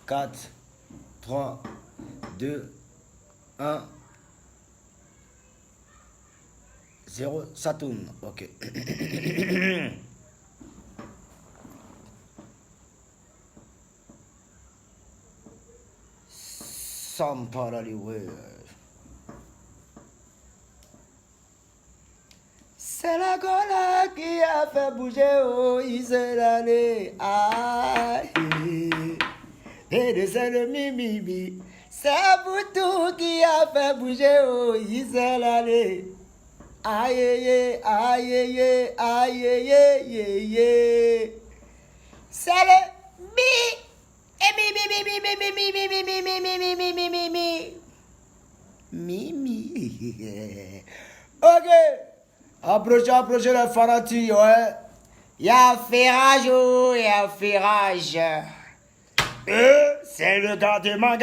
4, 3, 2, 1, 0, ça tourne. Ok. Some parallel world. C'est la cola qui a fait bouger au Israël. Et c'est le mimi. C'est Boutou qui a fait bouger au Israël. Aïe, aïe, aïe, aïe, aïe, aïe, aïe. C'est le mi. Et mi. Ok. Approchez le Farati, ouais. Y'a ferrage, oh, y'a ferrage. C'est le gardement.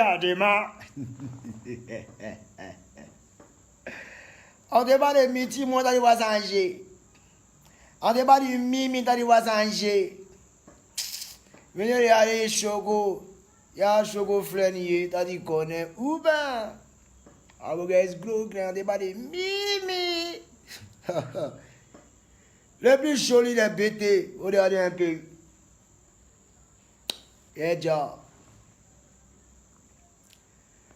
On débat de miti, moi, t'as dit va changer. On débat de mimi, t'as dit va changer. Venez regarder Chogo. Y'a Chogo Flenier, t'as dit connaît. Ou ben. Ah, vous guys, gros, on débat de mimi. Le plus joli des BT, regardez un peu. Et déjà.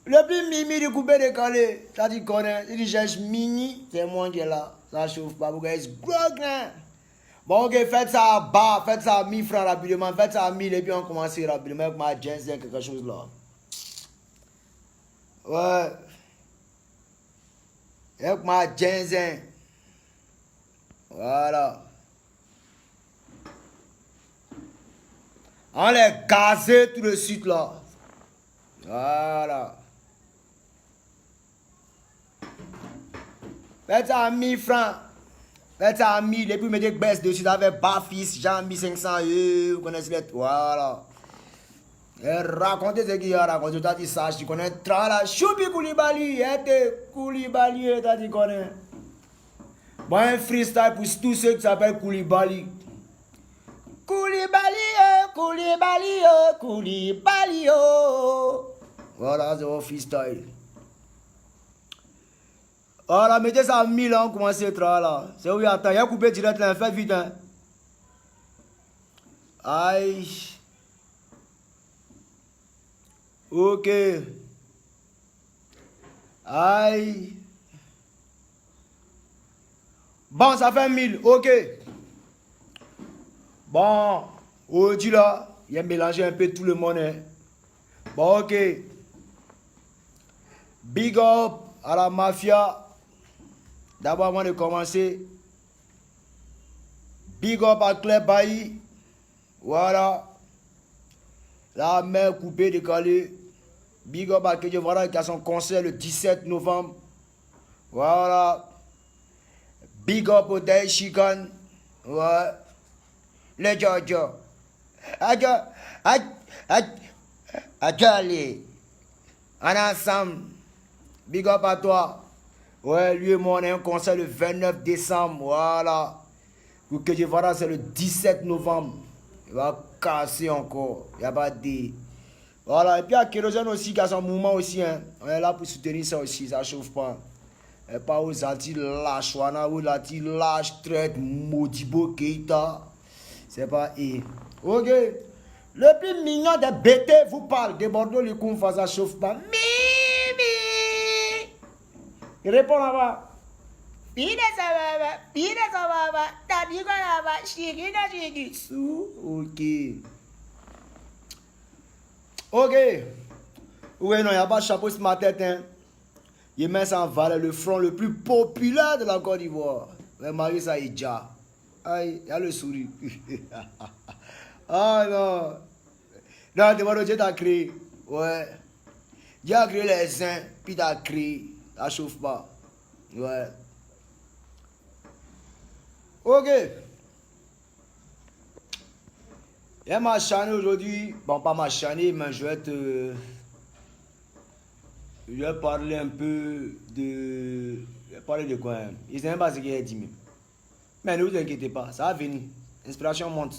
Le plus mimi du coupé décalé, ça dit connaît. Il dit cherche mini, c'est moi qui est là. Ça chauffe pas, vous guys, gros grain. Bon, ok, faites ça à bas, faites ça à 1000 francs rapidement, faites ça à 1000 et puis on commence rapidement avec ma ginseng, quelque chose là. Ouais. Avec ma ginseng. Voilà. On les gazé tout de suite là. Voilà. Faites ça à 1000 francs. Faites ça à 1000 et puis mettez que baisse dessus avec Bafis, Jean 1500 vous connaissez les. Voilà. Et racontez ce qu'il y a raconté. Tu as dit ça, tu connais. Trala, Choupi Koulibaly, Koulibaly, tu as dit connais. Bon, un freestyle pour tous ceux qui s'appellent Koulibaly. Koulibaly. Voilà, c'est mon freestyle. Voilà, mettez ça à 1000 ans, commencez le travail là. C'est où il y a temps. Il y a coupé direct là, faites vite. Hein. Aïe. Ok. Aïe. Bon, ça fait 1000, ok. Bon, aujourd'hui là, il a mélangé un peu tout le monde. Hein. Bon, ok. Big up à la mafia. D'abord, avant de commencer, big up à Club Bailly. Voilà. La mer coupée, décalée. Big up à Kedje Voilà qui a son concert le 17 novembre. Voilà. Big up au Day Chican. Ouais. Le Jojo. Allez. En ensemble. Big up à toi. Ouais, lui et moi, on a un concert le 29 décembre. Voilà. Pour que je vois, c'est le 17 novembre. Il va casser encore. Il n'y a pas de. Voilà. Et puis, il y a Kérosène aussi qui a son mouvement aussi. Hein. On est là pour soutenir ça aussi. Ça ne chauffe pas. Et pas aux Alti lâche. Aux Alti lâche, traite, Modibo Keita. C'est pas. Ok. Le plus mignon des BT vous parle. De Bordeaux, le Koumfa, ça ne chauffe pas. Réponds là-bas. Ok. Ok. Oui, non, il n'y a pas de chapeau sur ma tête. Hein. Il met ça en valeur le front le plus populaire de la Côte d'Ivoire. Mais Marie, ça est déjà. Aïe, il y a le sourire. Ah non. Non, demande Dieu t'a créé. Ouais. Dieu a créé les seins, puis t'as créé. Ça chauffe pas. Ouais. Ok. Il y a ma chaîne aujourd'hui. Bon, pas ma chaîne, mais je vais parler un peu de. Je vais parler de quoi? Hein? Ils ne savent pas ce qu'il a dit. Mais ne vous inquiétez pas, ça va venir. L'inspiration monte.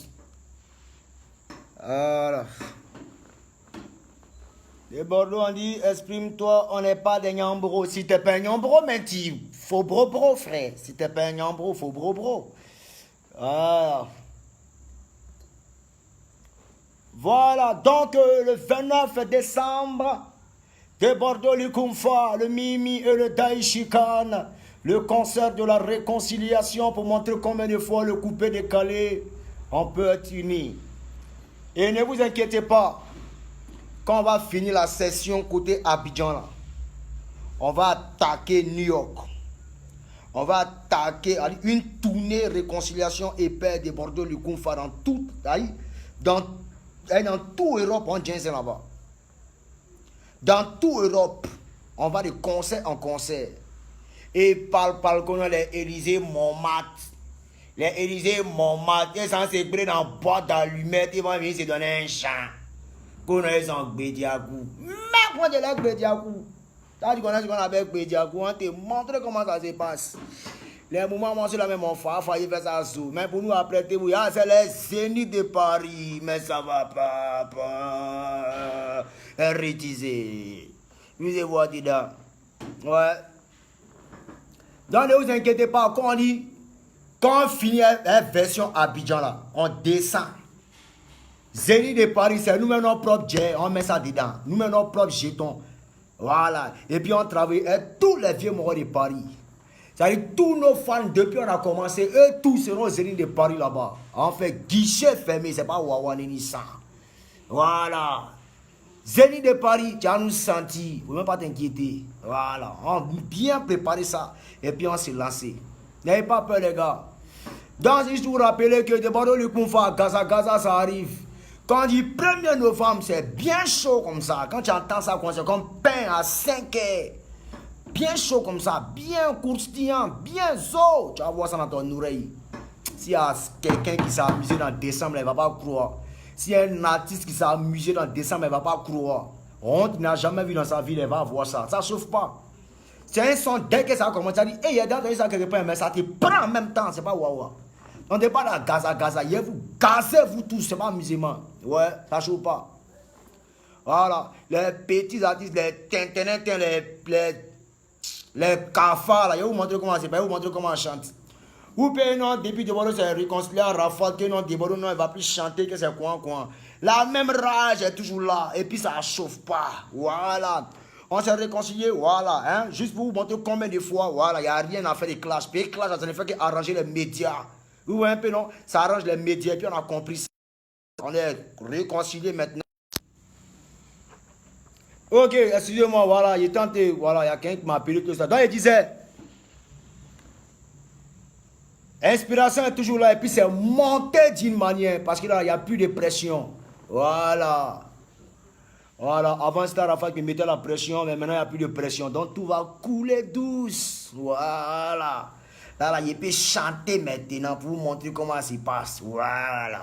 Voilà. Les Bordeaux, on dit, exprime-toi, on n'est pas des nyambros. Si t'es pas un nyambro, mais tu faut bro, frère. Si t'es pas un nyambro, faut bro. Voilà. Voilà, donc le 29 décembre, de Bordeaux, le Kumfa, le Mimi et le Daishikan, le concert de la réconciliation pour montrer combien de fois le coupé décalé, on peut être unis. Et ne vous inquiétez pas, quand on va finir la session côté Abidjan, là, on va attaquer New York. On va attaquer une tournée réconciliation et paix de Bordeaux, le Kumfa dans toute dans toute Europe, on tient ça là-bas. Dans toute Europe, on va de concert en concert. Et par qu'on a les Élysées Montmartre. Les Élysées Montmartre, ils sont séparés dans une boîte d'allumettes, ils vont venir se donner un chant. Qu'on a les en Bédiakou. Mais quand tu es là, Bédiakou, tu as dit qu'on a ce qu'on appelle Bédiakou, on te montre comment ça se passe. Les moments où on se la même en fa, il fait ça sous. Mais pour nous, après, c'est les Zénith de Paris. Mais ça va pas. Rétiser. Vous voir dedans. Ouais. Donc, ne vous inquiétez pas, quand on dit, quand on finit la version Abidjan là, on descend. Zénith de Paris, c'est nous-mêmes notre propre jet, on met ça dedans. Nous-mêmes notre propre jeton. Voilà. Et puis on travaille avec tous les vieux morts de Paris. C'est-à-dire tous nos fans, depuis on a commencé, eux tous seront aux Zénith de Paris là-bas. On fait guichet fermé, c'est pas Wawa Nissan. Voilà. Zénith de Paris, tu as nous senti, il ne faut même pas t'inquiéter. Voilà. On a bien préparé ça. Et puis on s'est lancé. N'ayez pas peur les gars. Donc juste vous rappeler que de Bordeaux le Kumfa, Gaza ça arrive. Quand on dit 1er novembre, c'est bien chaud comme ça. Quand tu entends ça, c'est comme pain à 5 heures. Bien chaud comme ça, bien croustillant, bien zo. Tu vas voir ça dans ton oreille. S'il y a quelqu'un qui s'est amusé dans décembre, il ne va pas croire. S'il y a un artiste qui s'est amusé dans décembre, il ne va pas croire. On n'a jamais vu dans sa vie, il va voir ça. Ça ne chauffe pas. C'est un son, dès que ça commence, ça dit, il y a dans ça quelque part, mais ça te prend en même temps, c'est pas wawa. On n'est pas dans Gaza, vous gazez vous tous, c'est pas amusement. Ouais, ça chauffe pas. Voilà, les petits artistes, les tintinins, les cafards, là, je vais vous montrer comment c'est, je vais vous montrer comment on chante. Vous payez non, depuis de Bordeaux, c'est réconcilié à Rafale, que non, de Bordeaux, non, il va plus chanter que c'est quoi. La même rage est toujours là, et puis ça chauffe pas. Voilà. On s'est réconcilié, voilà, hein, juste pour vous montrer combien de fois, voilà, il n'y a rien à faire de clash. Puis clash, ça ne fait qu'arranger les médias. Vous voyez un peu, non? Ça arrange les médias, et puis on a compris ça. On est réconcilié maintenant. Ok, excusez-moi, voilà, il tenté, voilà, il y a quelqu'un qui m'a appelé tout ça. Donc il disait, inspiration est toujours là, et puis c'est monté d'une manière, parce que là, il n'y a plus de pression. Voilà. Voilà, avant c'était Rafa qui mettait la pression, mais maintenant il n'y a plus de pression. Donc tout va couler douce. Voilà. Là, il peut chanter maintenant pour vous montrer comment ça se passe. Voilà.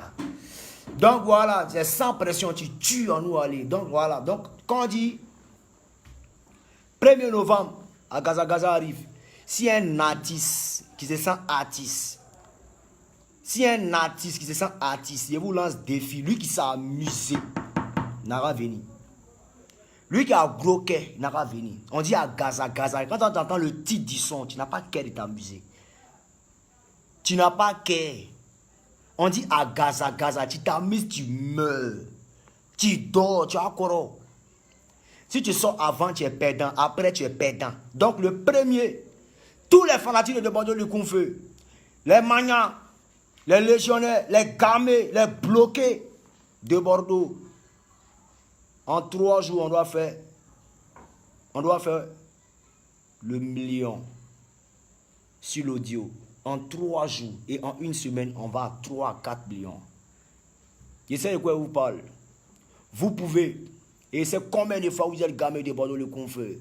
Donc voilà, c'est sans pression, tu tues en nous aller. Donc voilà, donc quand on dit 1er novembre, à Gaza arrive, si un artiste qui se sent artiste, je vous lance défi, lui qui s'est amusé, n'a pas venu. Lui qui a gros cœur, il n'a pas venu. On dit à Gaza. Quand tu entends le titre du son, tu n'as pas cœur de t'amuser. Tu n'as pas cœur. On dit à Gaza. Tu t'amuses, tu meurs. Tu dors, tu as quoi. Si tu sors avant, tu es perdant. Après, tu es perdant. Donc le premier, tous les fanatiques de Bordeaux du Kung Fu, les manias, les légionnaires, les gamés, les bloqués de Bordeaux, en 3 jours, on doit faire le million sur l'audio. En 3 jours et en 1 semaine, on va à 3 à 4 millions. Je sais de quoi je vous parle. Vous pouvez, et c'est combien de fois vous êtes gamé de Bordeaux le Confeu.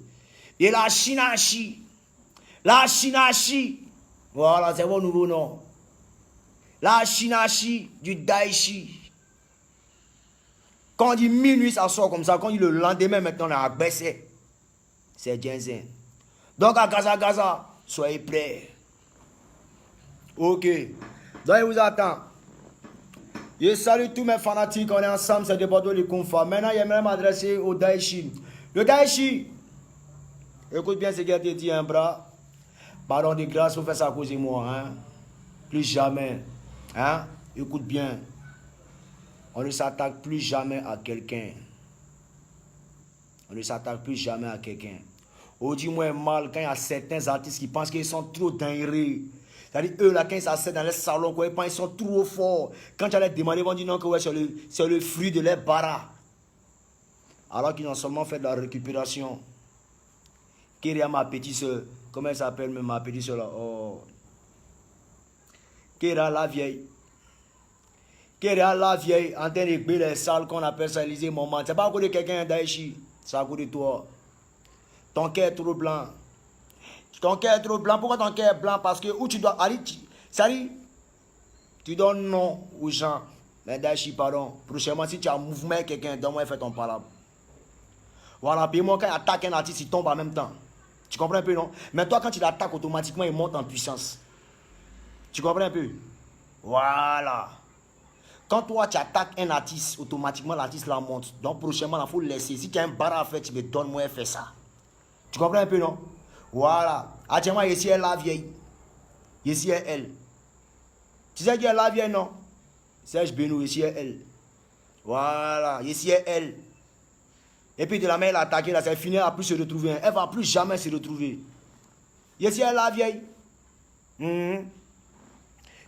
Et la Chinachi, voilà, c'est votre nouveau nom. La Chinachi du Daichi. Quand on dit minuit, ça sort comme ça. Quand on dit le lendemain, maintenant, on a baissé. C'est Jensen. Donc, à Gaza, soyez prêts. Ok. Donc, il vous attend. Je salue tous mes fanatiques, on est ensemble, c'est de Bordeaux les confins. Maintenant, j'aimerais m'adresser au Daichi. Le Daichi, écoute bien ce qu'il a dit, un bras. Pardon de grâce, vous faites ça à cause de moi. Hein? Plus jamais. Hein? Écoute bien. On ne s'attaque plus jamais à quelqu'un. On ne s'attaque plus jamais à quelqu'un. On dit moins mal quand il y a certains artistes qui pensent qu'ils sont trop dingueries. C'est-à-dire, eux, là, quand ils s'assèdent dans les salons, quoi, ils pensent qu'ils sont trop forts. Quand tu as les demander, ils vont dire non, que ouais, c'est le fruit de leur bara. Alors qu'ils ont seulement fait de la récupération. Kéria, ma petite soeur, comment elle s'appelle, même ma petite soeur là? Oh. Kéria, la vieille. Kéria, la vieille, en train de créer les salles qu'on appelle ça, Élysée Moment. C'est pas à cause de quelqu'un d'Aïchi, c'est à cause de toi. Ton cœur est trop blanc. Ton cœur est trop blanc. Pourquoi ton cœur est blanc? Parce que où tu dois aller, tu donnes non aux gens. Mais d'Aïchi, pardon. Prochainement, si tu as un mouvement avec quelqu'un, donne-moi et fais ton palabre. Voilà, puis moi, quand il attaque un artiste, il tombe en même temps. Tu comprends un peu, non? Mais toi, quand tu l'attaques, automatiquement, il monte en puissance. Tu comprends un peu? Voilà. Quand toi, tu attaques un artiste, automatiquement, l'artiste la monte. Donc, prochainement, il faut le laisser. Si tu as un bar à faire, tu me donnes, moi et fais ça. Tu comprends un peu, non? Voilà. Actuellement, ici, elle est la vieille. Ici, elle. Tu sais qui est la vieille, non? Serge Benoît, ici, elle. Voilà. Ici, elle. Et puis, de la main, elle a attaqué, là, c'est fini, elle ne va plus se retrouver. Elle ne va plus jamais se retrouver. Ici, elle est la vieille.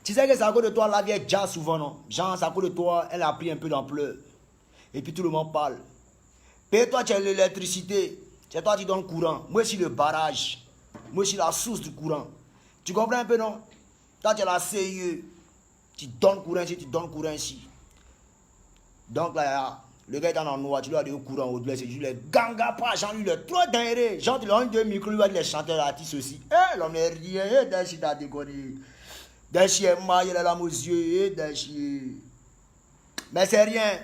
Tu sais que c'est à cause de toi, la vieille déjà souvent, non? Genre, c'est à cause de toi, elle a pris un peu d'ampleur. Et puis, tout le monde parle. Puis, toi, tu as l'électricité. C'est toi qui donnes le courant. Moi, je suis le barrage. Moi, je suis la source du courant. Tu comprends un peu, non? Toi, tu es la CIE. Tu donnes le courant ici, tu donnes le courant ici. Donc, là, le gars est dans le noir, tu lui as dit au courant, au blessé, tu lui as dit, ganga pas, Jean, lui, il est trop dingue. Jean, tu lui as deux micros, lui a dit les chanteurs, artistes aussi. Eh, l'homme est rien, eh, Dachi, t'as déconné. Dachi est maille, il a la aux yeux, eh, Dachi. Mais c'est rien.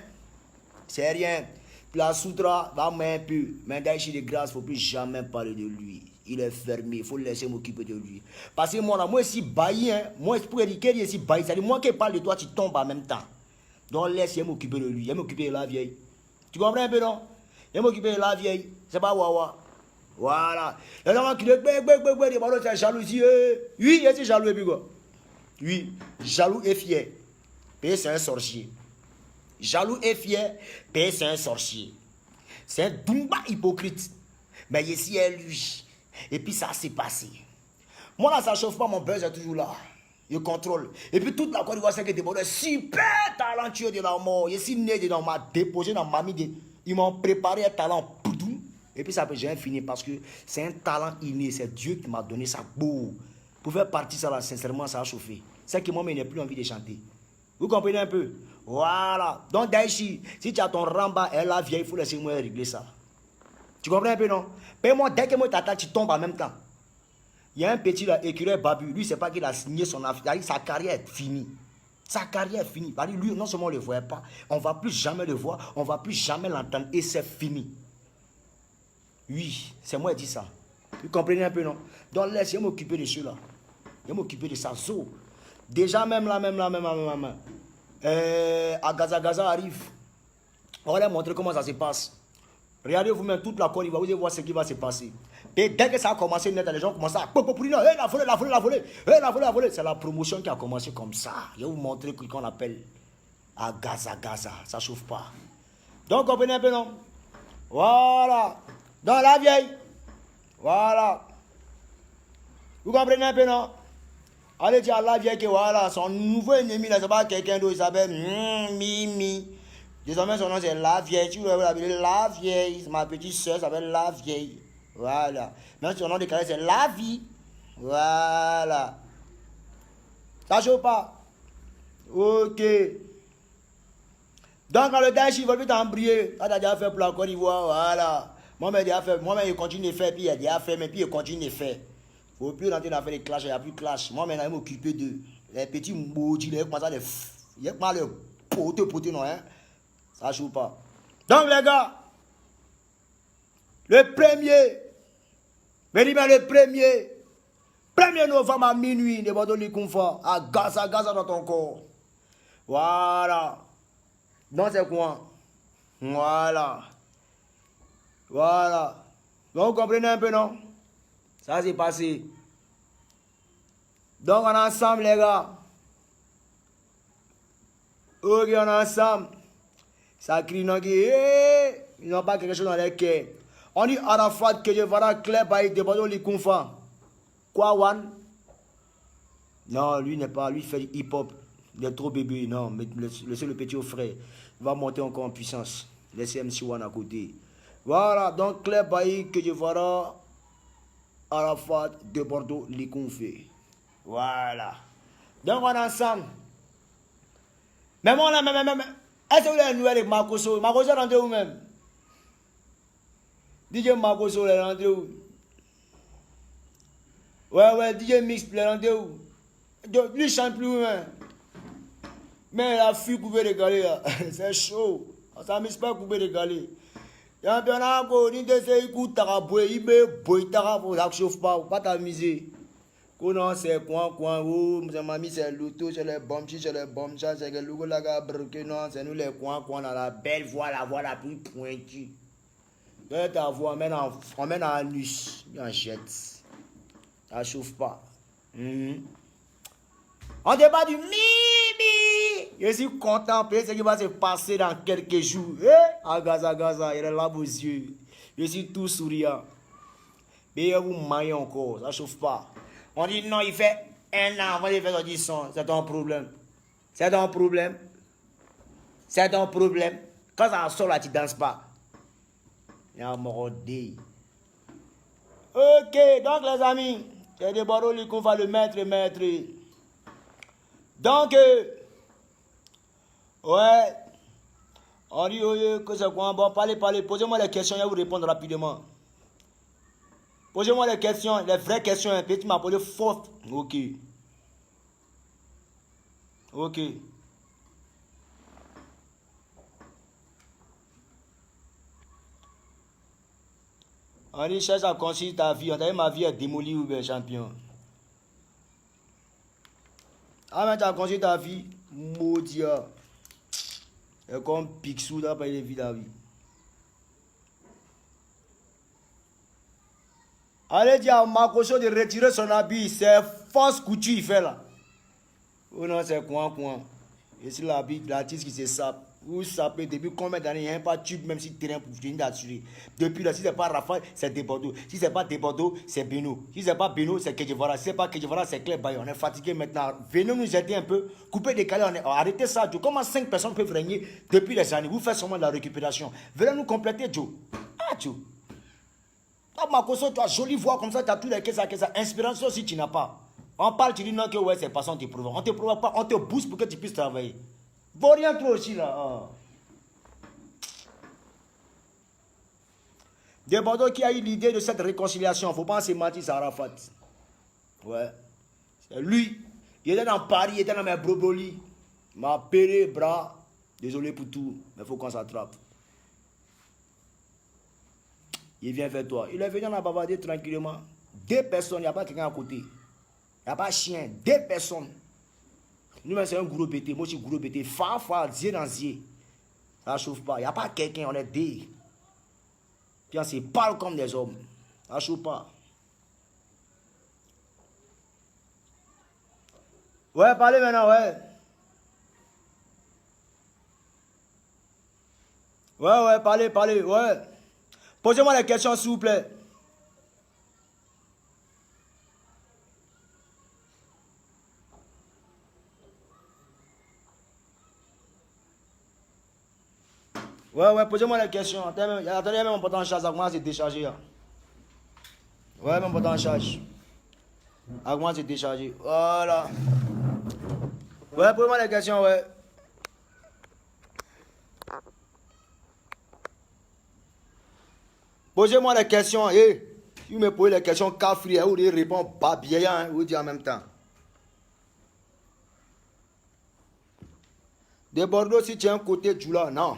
C'est rien. La Soutra va un peu. Mais Daïchi de grâce, il ne faut plus jamais parler de lui. Il est fermé, il faut laisser m'occuper de lui. Parce que moi, si bailli, hein, moi, pour dire qu'il est bailli, c'est-à-dire moi qui parle de toi, tu tombes en même temps. Donc laisse m'occuper de lui, m'occuper de la vieille. Tu comprends un peu, non? M'occuper de la vieille. C'est pas wawa. Voilà. Les gens qui disent, c'est jalousie. Oui, il est jaloux et puis quoi? Oui, jaloux et fier. Et c'est un sorcier. Jaloux et fier, ben c'est un sorcier. C'est un Dumba hypocrite. Mais ici, est lui. Et puis ça s'est passé. Moi là, ça ne chauffe pas, mon buzz est toujours là. Je contrôle. Et puis toute la Côte d'Ivoire, c'est que des bonheurs super talentueux de la mort. Je suis né dedans, on m'a déposé dans ma mie. Ils m'ont préparé un talent. Et puis ça peut jamais finir parce que c'est un talent inné. C'est Dieu qui m'a donné ça. Beau. Pour faire partie ça là, sincèrement, ça a chauffé. C'est que moi, je n'ai plus envie de chanter. Vous comprenez un peu? Voilà. Donc, Daïchi, si tu as ton ramba, elle la vieille, il faut laisser moi régler ça. Tu comprends un peu, non? Mais moi, dès que moi t'attaque, tu tombes en même temps. Il y a un petit là, écureuil Babu. Lui, c'est pas qu'il a signé son affaire. Sa carrière est finie. Sa carrière est finie. Lui, non seulement on ne le voit pas, on ne va plus jamais le voir, on ne va plus jamais l'entendre. Et c'est fini. Oui, c'est moi qui dis ça. Vous comprenez un peu, non? Donc, laissez m'occuper de ceux-là. Je vais m'occuper de ça. So, déjà, même là. Gaza arrive. On va leur montrer comment ça se passe. Regardez vous-même toute la Côte d'Ivoire, vous allez voir ce qui va se passer. Et dès que ça a commencé, les gens commencent à la volée. C'est la promotion qui a commencé comme ça. Je vais vous montrer ce qu'on appelle à Gaza. Ça ne chauffe pas. Donc, comprenez un peu, non? Voilà. Dans la vieille. Voilà. Vous comprenez un peu, non? Allez dire à la vieille que voilà, son nouveau ennemi, là, c'est pas quelqu'un d'autre, il s'appelle Mimi. Désormais, son nom, c'est la vieille. Tu veux l'appeler la vieille. Ma petite soeur s'appelle la vieille. Voilà. Même son nom de carrière, c'est la vie. Voilà. Ça chauffe pas? Ok. Donc, quand le Daïchi, il va plus t'embryer. Ça, t'as déjà fait pour la Côte d'Ivoire. Voilà. Moi-même, il continue de faire, puis il a déjà fait, mais puis il continue de faire. Il ne faut plus rentrer dans faire des clashs, il n'y a plus de clash. Moi, maintenant, je m'occuper de les petits maudits, il commence à les poter, non, hein. Ça ne joue pas. Donc, les gars, le 1er novembre à minuit, de Bordeaux, à Gaza dans ton corps. Voilà. Donc c'est quoi? Voilà. Voilà. Donc vous comprenez un peu, non? Ça c'est passé. Donc on est ensemble, les gars. Ok, on est ensemble. Ça crie, non, ils n'ont pas quelque chose dans les cœurs. On dit Arafat que je verrai clair par les débats les confins. Quoi, Wan? Non, lui n'est pas, lui fait hip-hop. Il est trop bébé, non, mais laissez le petit au frais. Il va monter encore en puissance. Laissez MC Wan à côté. Voilà, donc Claire Bailly que je verrai Arafat de Bordeaux, les confés. Voilà. Donc on est ensemble. Mais moi, là, est-ce que vous avez une nouvelle avec Marcoso? Marcoso est rentré où même? DJ Marcoso est rentré où? Ouais, DJ Mix est rentré où? Lui, il chante plus, hein. Mais la fille pouvait régaler, là. C'est chaud. Ça ne m'est pas pouvait régaler. Il y a un peu de temps, il taraboué, il ne chauffe pas t'amuser. Non, c'est quoi, oh, mamie, c'est l'auto, c'est les bombes, c'est le logo, la gabrique, non, c'est nous les coins, on a la belle voix, la voix la plus pointue. Ta voix, on mène en nus, on jette. Ça chauffe pas. On débat du Mimi. Je suis content de ce qui va se passer dans quelques jours. À Gaza, il est là vos yeux. Je suis tout souriant. Mais vous maillez encore, ça chauffe pas. On dit non, il fait un an avant de faire son 10 ans. C'est ton problème. C'est ton problème. C'est ton problème. Quand ça sort là, tu ne danses pas. Il y a un mordé. Ok, donc les amis, c'est des barreaux qu'on va le mettre. Donc, ouais, on dit que c'est quoi? Bon, parlez, posez-moi les questions, je vais vous répondre rapidement. Posez-moi les questions, les vraies questions, un petit m'a posé fort. Ok. On dit, cherche à construire ta vie. On t'a dit, ma vie est démolie ou bien champion. Ah, mais tu as construit ta vie, maudit. C'est comme Picsou, t'as pas eu la vie. Allez dire à Marcoso de retirer son habit, c'est fausse couture il fait là. Oh non, c'est quoi. Et c'est l'habit, l'artiste qui se sape. Vous sapez depuis combien d'années, il n'y a pas de tube, même si terrain pour venir d'assurer. Depuis là, si ce n'est pas Raphaël, c'est des Bordeaux. Si ce n'est pas des Bordeaux, c'est Beno. Si ce n'est pas Beno, c'est Kedjevara. Si ce n'est pas Kedjevara, c'est Claire Baye. On est fatigué maintenant. Venez nous aider un peu. Coupez des calés. Arrêtez ça, Joe. Comment 5 personnes peuvent régner depuis les années? Vous faites seulement de la récupération. Venez nous compléter, Joe. Ah, Joe. Marcoso, tu as jolie voix comme ça, tu as tous les caisses. Inspiration si tu n'as pas. On parle, tu dis non, que ouais, c'est pas ça, on te provoque. On te provoque pas, on te booste pour que tu puisses travailler. Bon, rien trop aussi là. Oh. Des Bordeaux qui a eu l'idée de cette réconciliation, il ne faut pas se mentir, c'est Arafat. Ouais. C'est lui. Il était dans Paris, il était dans mes brobolis. Il m'a appelé, bras. Désolé pour tout, mais il faut qu'on s'attrape. Il vient vers toi. Il est venu, on a bavardé tranquillement. 2 personnes, il n'y a pas quelqu'un à côté. Il n'y a pas chien. 2 personnes. Nous, c'est un gros bêté. Moi, je suis gros bêté. Fa, zier dans zier. Ça ne chauffe pas. Il n'y a pas quelqu'un, on est 2. Puis on se parle comme des hommes. Ça ne chauffe pas. Ouais, parlez maintenant, ouais. Ouais, parlez, ouais. Posez-moi les questions, s'il vous plaît. Ouais, posez-moi les questions. Attendez, même mon pote en charge, ça commence à se décharger. Là. Ouais, mon pote en charge. Ça commence à se décharger. Voilà. Ouais, posez-moi les questions, ouais. Posez-moi les questions, si vous me posez les questions cafri, vous répondez pas bien, vous dites en même temps. De Bordeaux, si tu as un côté Djoula, non.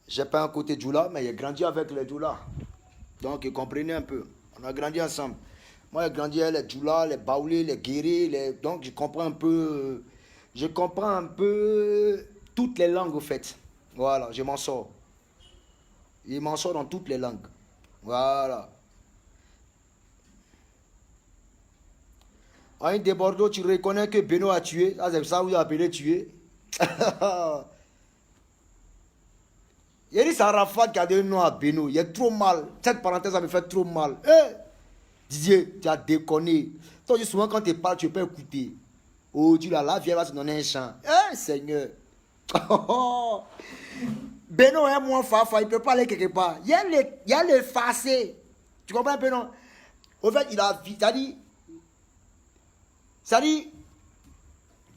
J'ai pas un côté Djoula, mais j'ai grandi avec les Djoula. Donc, comprenez un peu. On a grandi ensemble. Moi, j'ai grandi avec les Djoula, les Baoulés, les Guéris, donc je comprends un peu Je comprends un peu toutes les langues, au fait. Voilà, je m'en sors. Je m'en sors dans toutes les langues. Voilà. En de Bordeaux, tu reconnais que Beno a tué. Ça, c'est ça que vous appelez tuer. Il y a dit c'est Arafat qui a donné nom à Beno. Il y a trop mal. Cette parenthèse, ça me fait trop mal. Didier, tu as déconné. Toi, souvent, quand tu parles, tu peux écouter. Oh, Dieu, la vieille va se donner un chant. Seigneur. Beno est moins fafa, il ne peut pas aller quelque part. Il y a le facé. Tu comprends un peu, non? Au fait, il a vu,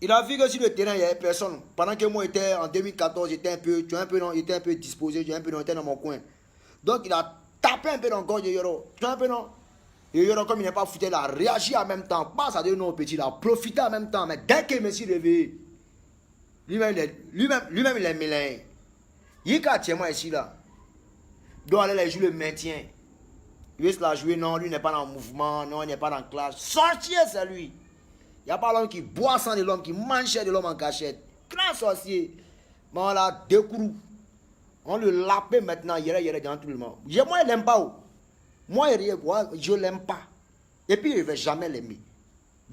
il a vu que sur le terrain, il n'y avait personne. Pendant que moi, j'étais en 2014, j'étais un peu disposé, j'étais dans mon coin. Donc, il a tapé un peu dans le corps de Yoro. Tu vois un peu, non? Et Yoro, comme il n'est pas foutu, il a réagi en même temps. Pas ça de non petit, il a profité en même temps. Mais dès qu'il me suis réveillé, lui-même, il est mélangé. Il est chez moi ici, là. Il doit aller jouer le maintien. Il veut se la jouer, non, lui n'est pas dans le mouvement, non, il n'est pas dans la classe. Sorcier, c'est lui. Il n'y a pas l'homme qui boit sang de l'homme, qui mange de l'homme en cachette. Grand sorcier. Mais on l'a découvert. On le lapait maintenant, il est dans tout le monde. Moi, je l'aime pas. Moi, je l'aime pas. Et puis, il ne va jamais l'aimer.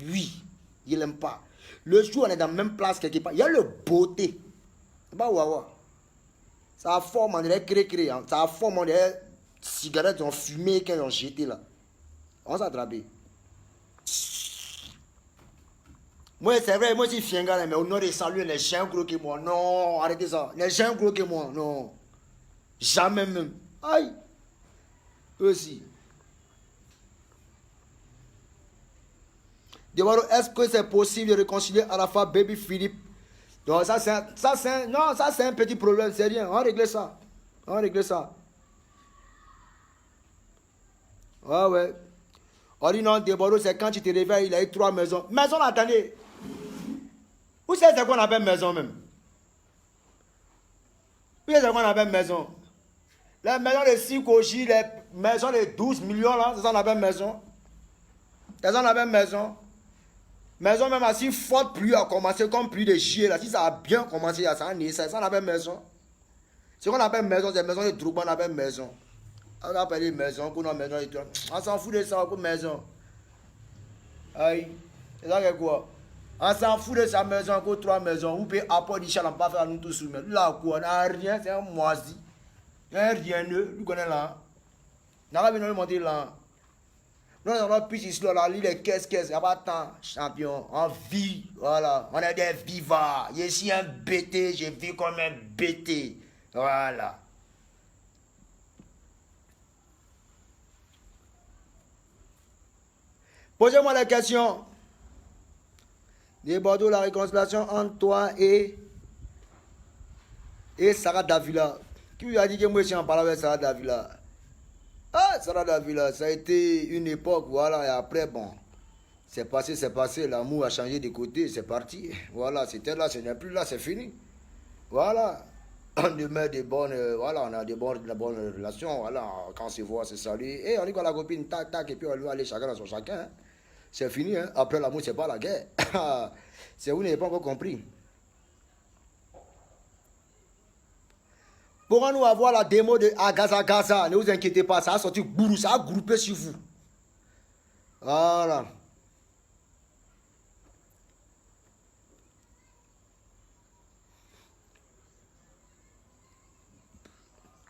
Oui, il l'aime pas. Le jour où on est dans la même place quelque part, il y a le beauté. Bah, ouais. Ça forme, on dirait cré. Ça forme, on dirait cigarettes, ils ont fumé, qu'ils ont jeté là. On s'est attrapé. Moi, c'est vrai, moi, je suis fier, mais au nord de Saint-Louis, les gens gros que moi. Non, arrêtez ça. Les gens gros que moi, non. Jamais même. Aïe. Eux aussi. Est-ce que c'est possible de réconcilier Arafat, Baby Philippe? Donc, ça, c'est un petit problème, c'est rien. On va régler ça. Ouais. On dit non, Deborah, c'est quand tu te réveilles, il a eu 3 maisons. Maison, attendez. Vous savez ce qu'on appelle maison même? Vous savez ce qu'on appelle maison? Les maisons de 6 cochis, les maisons de 12 millions, là, c'est ça qu'on appelle maison. C'est ça qu'on appelle maison. Maison même si forte pluie a commencé comme pluie de gier, là, si ça a bien commencé, ça on appelle maison. Ce qu'on appelle maison, c'est maison de Drogba, on appelle maison. On appelle maison, qu'on a maison et tout. On s'en fout de ça, comme maison. Aïe, c'est ça que quoi? On s'en fout de sa maison, encore 3 maisons. Vous pouvez apporter des on pas faire nous tous soumettre. Là, quoi, on n'a rien, c'est un moisi. Il n'y a rien, nous connaissons là. On n'a pas besoin de monter là. Nous, on a plus ici, là, l'île est qu'est-ce, il n'y a pas de temps, champion. On vit, voilà. On est des vivants. Je suis un bêté, je vis comme un bêté. Voilà. Posez-moi la question. De Bordeaux, la réconciliation entre toi et Sarah Davila. Qui lui a dit que moi, je suis en parlant avec Sarah Davila? Ah, Sarah Davila, ça a été une époque, voilà, et après, bon, c'est passé, l'amour a changé de côté, c'est parti. Voilà, c'était là, ce n'est plus là, c'est fini. Voilà. On demeure des bonnes, voilà, on a des bonnes relations, voilà, quand on se voit, c'est saluer. Et on dit qu'on la copine, tac, et puis on lui aller chacun dans son chacun. Hein. C'est fini, hein. Après l'amour, c'est pas la guerre. C'est vous n'avez pas encore compris. Pour nous avoir la démo de Agaza, ne vous inquiétez pas, ça a sorti bourou, ça a groupé sur vous. Voilà.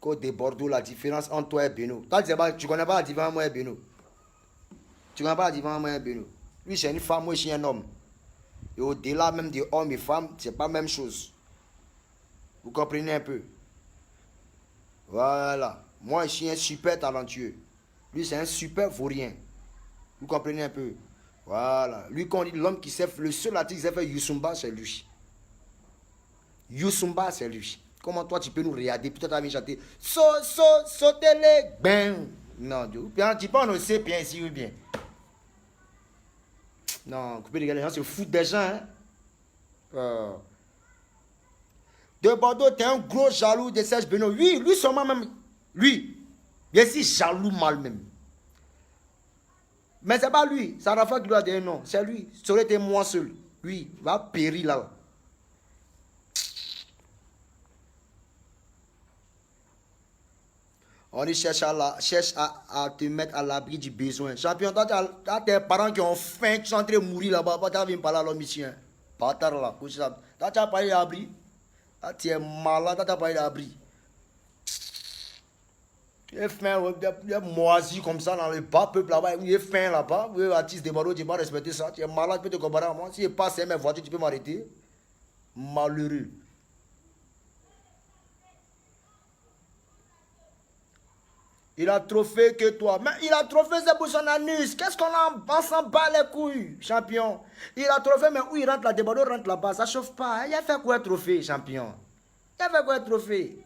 Côte de Bordeaux, la différence entre toi et Beno. Toi, tu ne connais pas la différence entre moi et Beno. Tu ne connais pas la différence entre moi et Beno. Lui, c'est une femme, moi, je suis un homme. Et au-delà même de hommes et femmes, c'est pas la même chose. Vous comprenez un peu? Voilà. Moi, je suis un super talentueux. Lui, c'est un super vaurien. Vous comprenez un peu? Voilà. Lui, quand on dit l'homme qui sait, le seul artiste qui sait faire Youssoumba, c'est lui. Youssoumba, c'est lui. Comment toi, tu peux nous regarder? Peut-être tu vas chanter. Sautez les ben. Non, tu peux en aussi bien ici ou bien. Non, couper les gens se foutent des gens. Hein? De Bordeaux, t'es un gros jaloux de Serge Beno. Oui, lui seulement même. Lui, il est si jaloux mal même. Mais c'est pas lui. C'est Rafa qui doit dire non. C'est lui. Ça aurait été moi seul. Lui, il va périr là. On y cherche à te mettre à l'abri du besoin. Champion, toi, tu as tes parents qui ont faim, qui sont en train de mourir là-bas. Tu as vu parler à l'homme mission. Bâtard là. Toi, tu as pas eu d'abri. Tu es malade, tu n'as pas eu d'abri. Il est faim, il est moisi comme ça dans le bas peuple là-bas. Il est faim là-bas. Oui, artiste de Bordeaux, tu vas respecter ça. Tu es malade, tu peux te comparer à moi. Si je passe mes voitures, tu peux m'arrêter. Malheureux. Il a trop fait que toi. Mais il a trop fait, c'est pour son anus. Qu'est-ce qu'on a? On s'en bat les couilles, champion. Il a trop fait, mais où il rentre là, Bordeaux rentre là-bas. Ça chauffe pas. Il a fait quoi trophée, champion? Il a fait quoi trophée?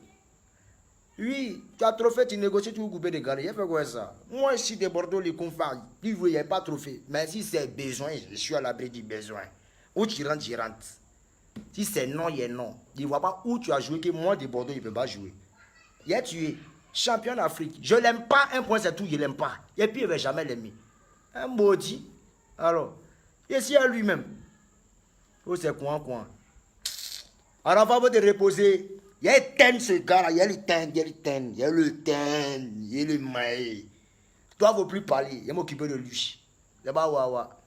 Oui, tu as trophée, tu négocies, tu veux couper des gars. Il a fait quoi ça? Moi, si de Bordeaux, les confins, il n'y a pas trophée. Mais si c'est besoin, je suis à l'abri du besoin. Où tu rentres, j'y rentre. Si c'est non, il est non. Il ne voit pas où tu as joué, que moi, de Bordeaux, il ne peut pas jouer. Il a tué. Champion d'Afrique. Je l'aime pas, un point c'est tout, je l'aime pas. Et puis il ne va jamais l'aimer. Un maudit. Alors, et si à lui-même. Oh, c'est quoi. Alors, on va te reposer. Il y a le ce gars-là, il y a le maïs. Toi, il ne faut plus parler. Il va m'occuper de lui. Là-bas, wawa.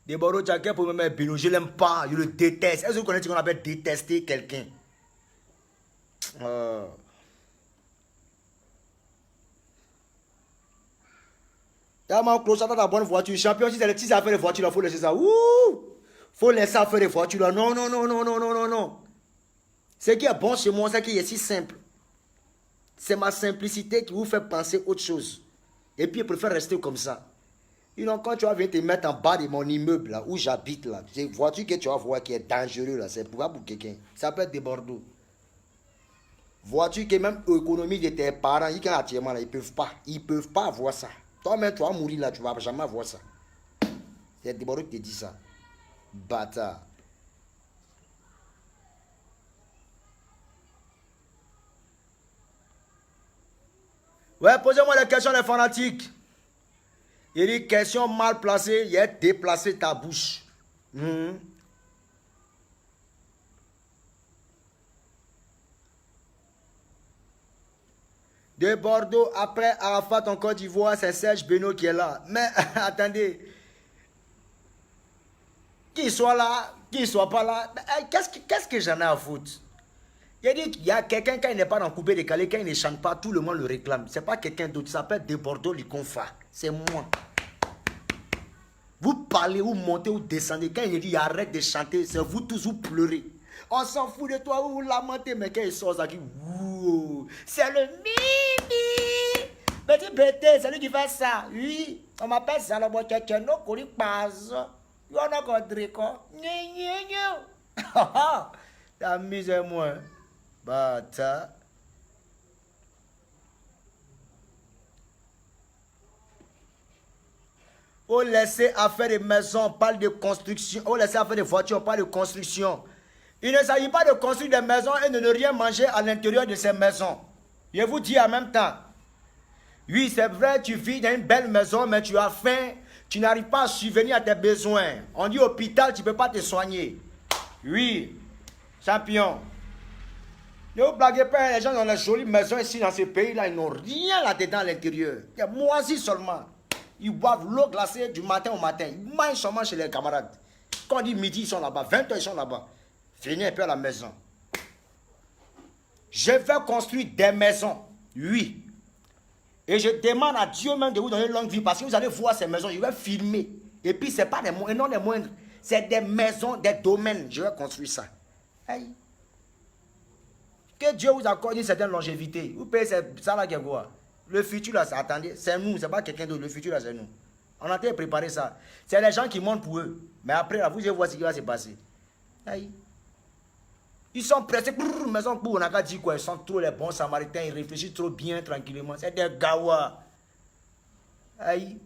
Des Bordeaux, tu as quelqu'un pour me mettre Bino. Je ne l'aime pas, je le déteste. Est-ce que vous connaissez ce qu'on appelle détester quelqu'un? Tellement close dans ta bonne voiture. Champion, si c'est les petits affaires de voiture, il faut laisser ça. Faut laisser affaire de voiture. Là. Non. Ce qui est bon chez moi, c'est qu'il est si simple. C'est ma simplicité qui vous fait penser autre chose. Et puis, je préfère rester comme ça. Quand tu vas venir te mettre en bas de mon immeuble, là, où j'habite, là, c'est une voiture que tu vas voir qui est dangereuse, là, c'est pour quelqu'un. Ça peut être des Bordeaux. Voiture qui est même économie de tes parents, ils ne peuvent pas avoir ça. Toi-même, tu vas mourir là, tu ne vas jamais avoir ça. C'est des Bordeaux qui te dit ça. Bâtard. Ouais, posez-moi la question des fanatiques. Il dit question mal placée, il a déplacé ta bouche. De Bordeaux, après Arafat en Côte d'Ivoire, c'est Serge Beno qui est là. Mais attendez, qu'il soit là, qu'il soit pas là, qu'est-ce que j'en ai à foutre? Il a dit qu'il y a quelqu'un, quand il n'est pas dans coupé décalé, quand il ne chante pas, tout le monde le réclame. Ce n'est pas quelqu'un d'autre, ça s'appelle De Bordeaux, Liconfa. C'est moi. Vous parlez, vous montez, vous descendez. Quand il dit arrête de chanter, c'est vous tous, vous pleurez. On s'en fout de toi, vous lamentez, mais quand il sort, ça dit c'est le Mimi. Petit bêté, c'est lui qui fait ça. Oui, on m'appelle ça le boîtier, non, qu'on lui passe. Il y en a qu'on dirait quoi. Amusez-moi. Bata. On laisse à faire des maisons, on parle de construction. On laisse à faire des voitures, on parle de construction. Il ne s'agit pas de construire des maisons et de ne rien manger à l'intérieur de ces maisons. Je vous dis en même temps. Oui, c'est vrai, tu vis dans une belle maison, mais tu as faim. Tu n'arrives pas à subvenir à tes besoins. On dit hôpital, tu ne peux pas te soigner. Oui, champion. Ne vous blaguez pas, les gens dans les jolies maisons ici dans ce pays-là, ils n'ont rien là-dedans à l'intérieur. Il y a moisi seulement. Ils boivent l'eau glacée du matin au matin. Ils mangent seulement chez les camarades. Quand on dit midi, ils sont là-bas. 20 heures, ils sont là-bas. Venez un peu à la maison. Je vais construire des maisons. Oui. Et je demande à Dieu même de vous donner une longue vie. Parce que vous allez voir ces maisons. Je vais filmer. Et puis, ce n'est pas des moindres, non des moindres. C'est des maisons, des domaines. Je vais construire ça. Hey. Que Dieu vous accorde une certaine longévité. Vous payez ça là, quelque quoi. Le futur là, attendez, c'est nous, c'est pas quelqu'un d'autre. Le futur là, c'est nous. On a été préparé ça. C'est les gens qui montent pour eux. Mais après là, vous allez voir ce qui va se passer. Aïe. Ils sont pressés. Maison pour on a qu'à dire quoi. Ils sont trop les bons samaritains. Ils réfléchissent trop bien, tranquillement. C'est des gawa. Aïe.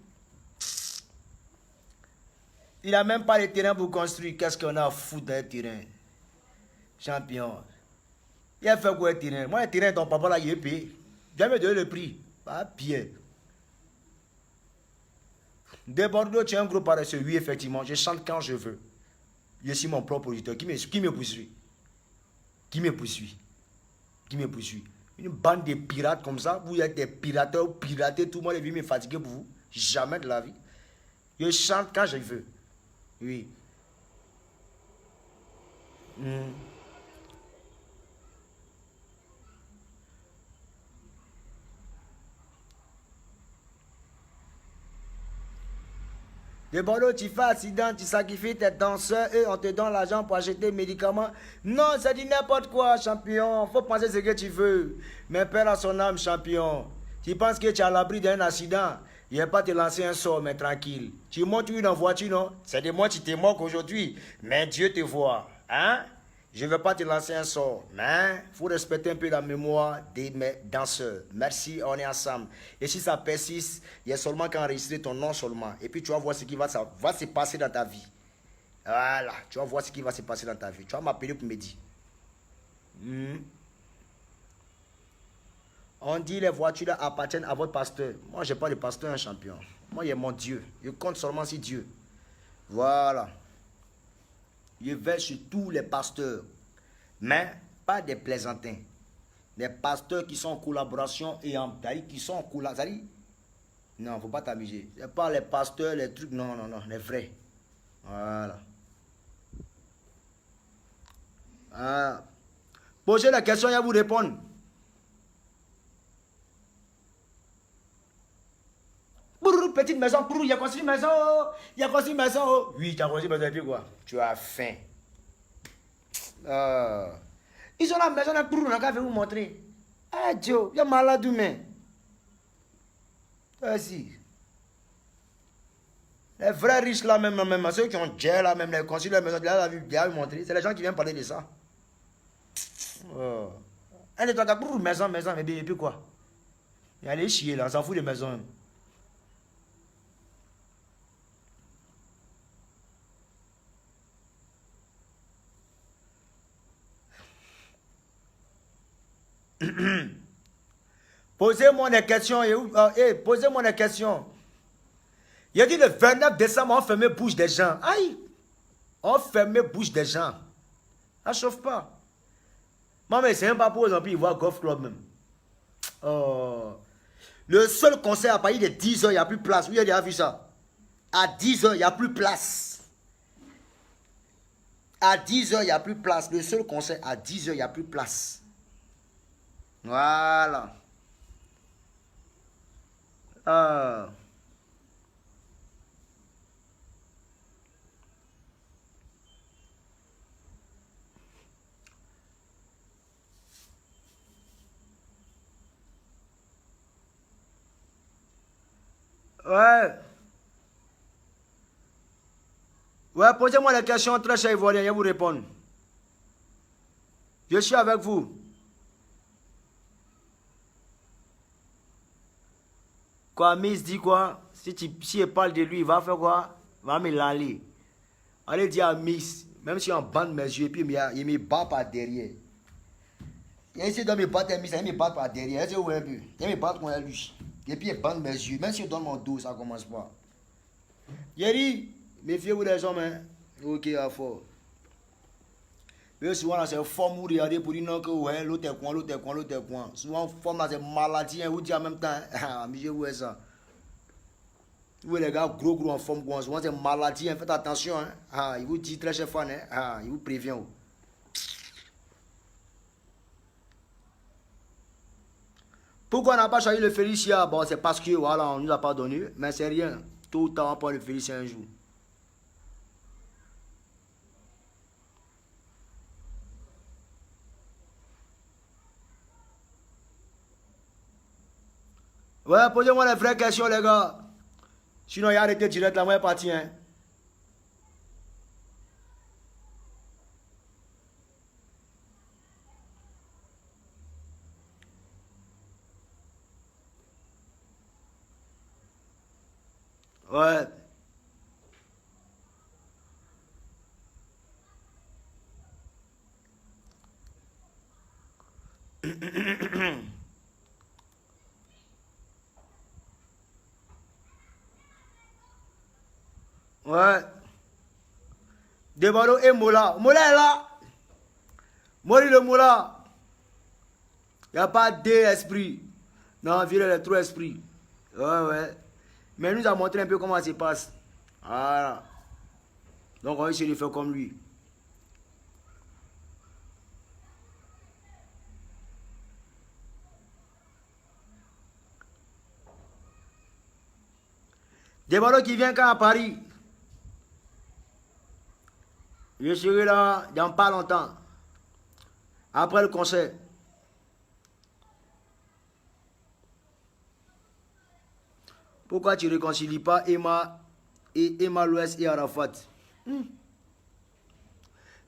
Il n'a même pas de terrain pour construire. Qu'est-ce qu'on a à foutre dans le terrain? Champion. Il a fait quoi le terrain? Moi, le terrain, ton papa là, il est payé. Jamais donné le prix. Pas bien. De Bordeaux, tu es un gros paresseux. Oui, effectivement. Je chante quand je veux. Je suis mon propre auditeur. Qui me poursuit? Qui me poursuit? qui me poursuit. Une bande de pirates comme ça, vous êtes des pirateurs, piratez, tout le monde est venu me fatiguer pour vous. Jamais de la vie. Je chante quand je veux. Oui. De Bordeaux, tu fais accident, tu sacrifies tes danseurs, eux, on te donne l'argent pour acheter des médicaments. Non, c'est dit n'importe quoi, champion. Faut penser ce que tu veux. Mais père à son âme, champion. Tu penses que tu es à l'abri d'un accident. Il ne va pas te lancer un sort, mais tranquille. Tu montes une en voiture, non? C'est de moi tu te moques aujourd'hui. Mais Dieu te voit. Hein? Je ne vais pas te lancer un sort, mais il faut respecter un peu la mémoire de mes danseurs. Merci, on est ensemble. Et si ça persiste, il y a seulement qu'à enregistrer ton nom seulement. Et puis tu vas voir ce qui va se passer dans ta vie. Voilà, tu vas voir ce qui va se passer dans ta vie. Tu vas m'appeler pour me dire. On dit les voitures là appartiennent à votre pasteur. Moi, je n'ai pas de pasteur, un champion. Moi, il y a mon Dieu. Je compte seulement sur Dieu. Voilà. Je vais sur tous les pasteurs, mais pas des plaisantins. Des pasteurs qui sont en collaboration et qui sont en collaboration. Non, il ne faut pas t'amuser. Ce n'est pas les pasteurs, les trucs, non, non, non, les vrais. Voilà. Posez la question et à vous répondre. Petite maison, il y a construit une maison, il y a construit une maison. Oui, tu as construit une maison et puis quoi? Tu as faim. Ils ont la maison, on va vous montrer. Ah, Dieu, il y a malade humain. Vas-y. Les vrais riches là, même, ceux qui ont déjà là, même les construit la maison, il a vu montrer. C'est les gens qui viennent parler de ça. Un de toi, maison, et puis quoi? Il allait chier là, on s'en fout des maisons. Posez-moi des questions. Posez-moi des questions. Il a dit le 29 décembre, on ferme bouche des gens. Aïe! On ferme bouche des gens. Ça chauffe pas. Moi, mais c'est même pas pour eux, ils voient Golf Club même. Oh. Le seul concert à partir de 10 heures, il n'y a plus de place. Oui, il a déjà vu ça. À 10 heures, il n'y a plus de place. À 10 heures, il n'y a plus de place. Le seul concert, à 10 heures, il n'y a plus de place. Voilà. Ouais. Ouais, posez-moi la question très cher Ivoirien, je vais vous répondre. Je suis avec vous. Quoi, Miss dit quoi? Si je parle de lui, il va faire quoi? Il va me l'aller. Allez dire à Miss, même si on bande mes yeux, et puis il me bat par derrière. Il essaie de me battre, Miss, il me bat par derrière. Il me bat contre lui. Et puis il bande mes yeux. Même si je donne mon dos, ça commence pas. Il dit, méfiez-vous des hommes, hein. Ok, à fort. Mais souvent, c'est forme où regarder pour dire non que ouais, l'autre est coin, l'autre est coin, l'autre est coin. Souvent, forme là, c'est maladie, hein, vous dites en même temps, ah, mais je vois ça. Vous les gars, gros en forme, souvent c'est maladie, hein, faites attention, hein. Ah, il vous dit très cher fan, hein. Ah, il vous prévient. Pourquoi on n'a pas choisi le Félicia? Bon, c'est parce que, voilà, on ne nous a pas donné, mais c'est rien. Tout le temps, on prend le Félicia un jour. Ouais, posez-moi les vraies questions, les gars. Sinon, il a arrêté direct, là, moi, il est parti, hein. Ouais. Ouais. Debaro et Mola. Mola est là. Mori le Mola. Il n'y a pas d'esprit. Non, vieux, il est trop esprit. Ouais. Mais il nous a montré un peu comment ça se passe. Voilà. Donc on va essayer de faire comme lui. Desbarreaux qui vient quand à Paris. Je serai là dans pas longtemps. Après le concert. Pourquoi tu ne réconcilies pas Emma l'Ouest et Arafat?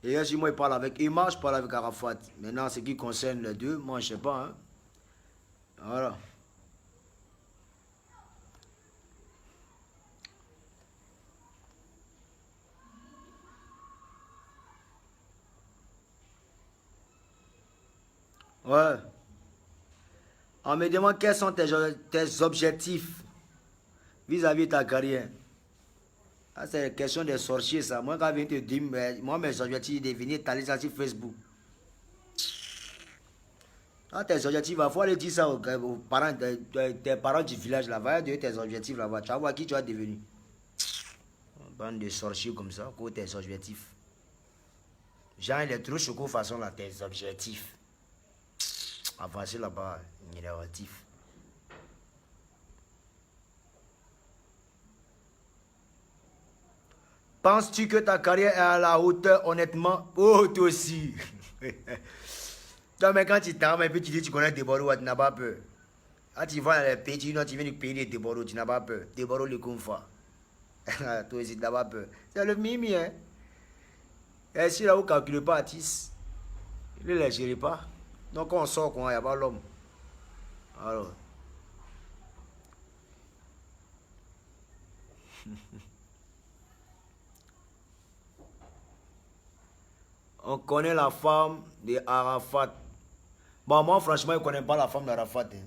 Et si moi je parle avec Emma, je parle avec Arafat. Maintenant, ce qui concerne les deux, moi je ne sais pas. Hein. Voilà. Ouais. On me demande quels sont tes objectifs vis-à-vis de ta carrière. Ah, c'est la question des sorciers, ça. Moi, quand je viens te dire, moi, mes objectifs, de venir t'aller sur Facebook. Ah, tes objectifs, il faut aller dire ça aux parents, tes parents du village là. Va dire tes objectifs là-bas. Tu vas voir qui tu vas devenir. Bande de sorciers comme ça, quoi tes objectifs. Jean, il est trop choqué façon là, tes objectifs. Avancer là-bas, négatif. Penses-tu que ta carrière est à la hauteur, honnêtement? Oh, toi aussi. Toi, mais quand tu t'en vas et puis tu dis que tu connais Desbarreaux, tu n'as pas peur. Quand tu vas dans les pays, tu viens du pays de Desbarreaux, tu n'as pas peur. Desbarreaux le Kumfa. Toi aussi, tu n'as pas peur. C'est le mimi, hein. Et si là, vous ne calculez pas artiste, il ne les gère pas. Donc, quand on sort, il n'y a pas l'homme. Alors. On connaît la femme de Arafat. Bon, moi, franchement, je ne connais pas la femme d'Arafat. Hein.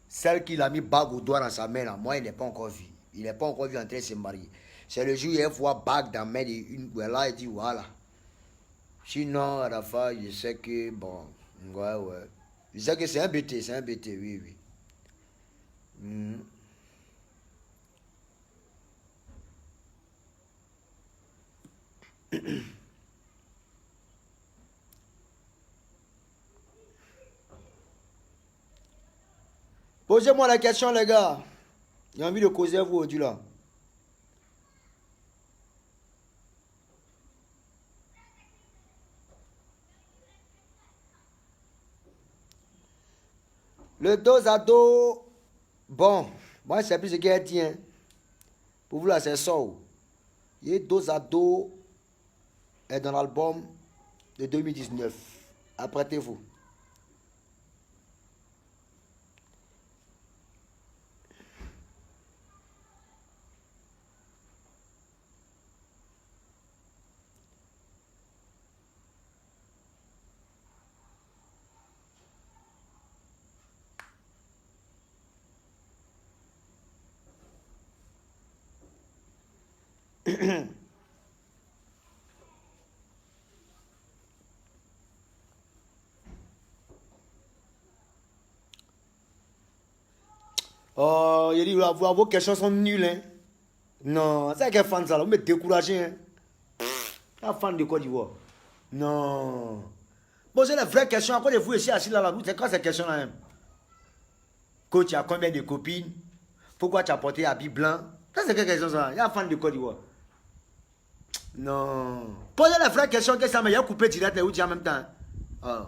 Celle qui l'a mis bague au doigt dans sa main, là, moi, il n'est pas encore vu. Il n'est pas encore vu en train de se marier. C'est le jour où il voit bague dans la main, là, il dit, voilà. Sinon, Arafat, je sais que, bon, ouais. Je sais que c'est un BT, oui. Mm. Posez-moi la question, les gars. J'ai envie de causer vous aujourd'hui là. Le dos à dos, bon, moi je sais plus ce qu'elle dit. Hein. Pour vous là, c'est ça. Et dos à dos est dans l'album de 2019. Apprêtez-vous. Oh, il dit, vos questions sont nulles. Hein. Non, c'est quel fan ça là, vous me découragez. Hein. Un fan de Côte d'Ivoire. Non. Posez les vraies questions. À quoi de vous ici assis là, c'est quoi ces questions-là hein? Coach, tu as combien de copines? Pourquoi tu as porté habit blanc? Ça, c'est quelle question ça? Il y a un fan de Côte d'Ivoire. Non. Posez les vraies questions que ça m'a coupé direct et en même temps. Oh.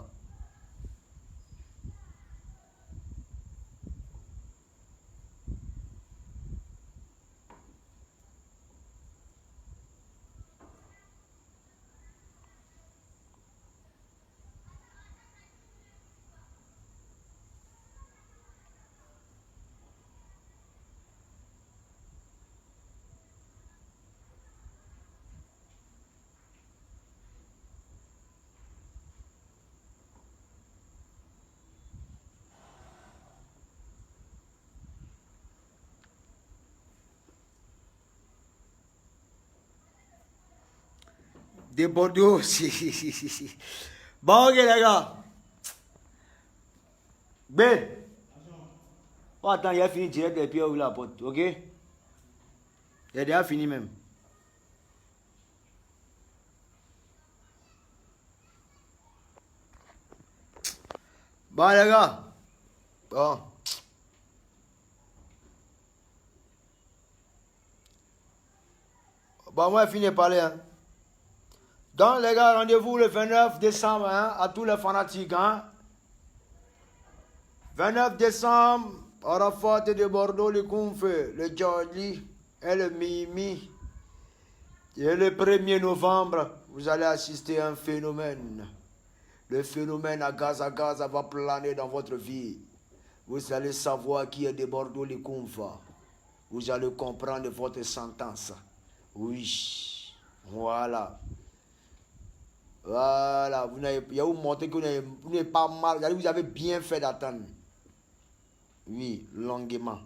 Des Bordeaux. Bon, ok, les gars. Ben. Oh, attends, il a fini direct et puis il ouvre la porte, ok? Il a déjà fini même. Bon, les gars. Bon. Bon, moi, j'ai fini de parler. Hein. Donc, les gars, rendez-vous le 29 décembre hein, à tous les fanatiques. Hein. 29 décembre, Arafat de Bordeaux, le Kounfe, le Jordi et le Mimi. Et le 1er novembre, vous allez assister à un phénomène. Le phénomène à Gaza va planer dans votre vie. Vous allez savoir qui est de Bordeaux, le Kounfa. Vous allez comprendre votre sentence. Oui. Voilà. Voilà. Il y a vous montrer que vous n'êtes pas mal. Vous avez bien fait d'attendre. Oui, longuement.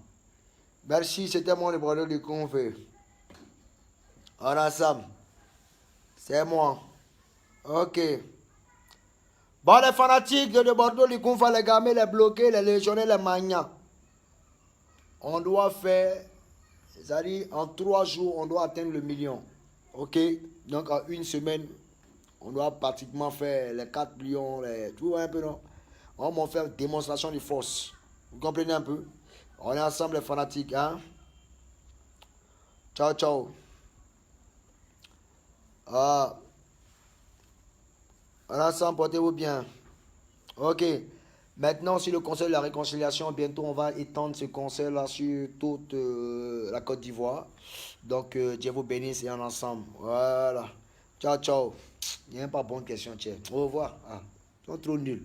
Merci, c'était moi le Bordeaux du Kounfa. On ensemble. C'est moi. Ok. Bon, les fanatiques de Bordeaux, les Kounfa, les gamins, les bloqués, les légionnaires, les magnats. On doit faire, c'est-à-dire en 3 jours, on doit atteindre le million. Ok? Donc en une semaine, on doit pratiquement faire les 4 millions, tu vois un peu, non? On va faire démonstration de force. Vous comprenez un peu? On est ensemble les fanatiques, hein? Ciao, ciao. Ah. On est ensemble, portez-vous bien. Ok. Maintenant, sur le conseil de la réconciliation, bientôt on va étendre ce conseil-là sur toute la Côte d'Ivoire. Donc, Dieu vous bénisse et en ensemble. Voilà. Ciao, ciao. Il n'y a pas bonne question, tiens. Au revoir. Ah, ils sont trop nuls.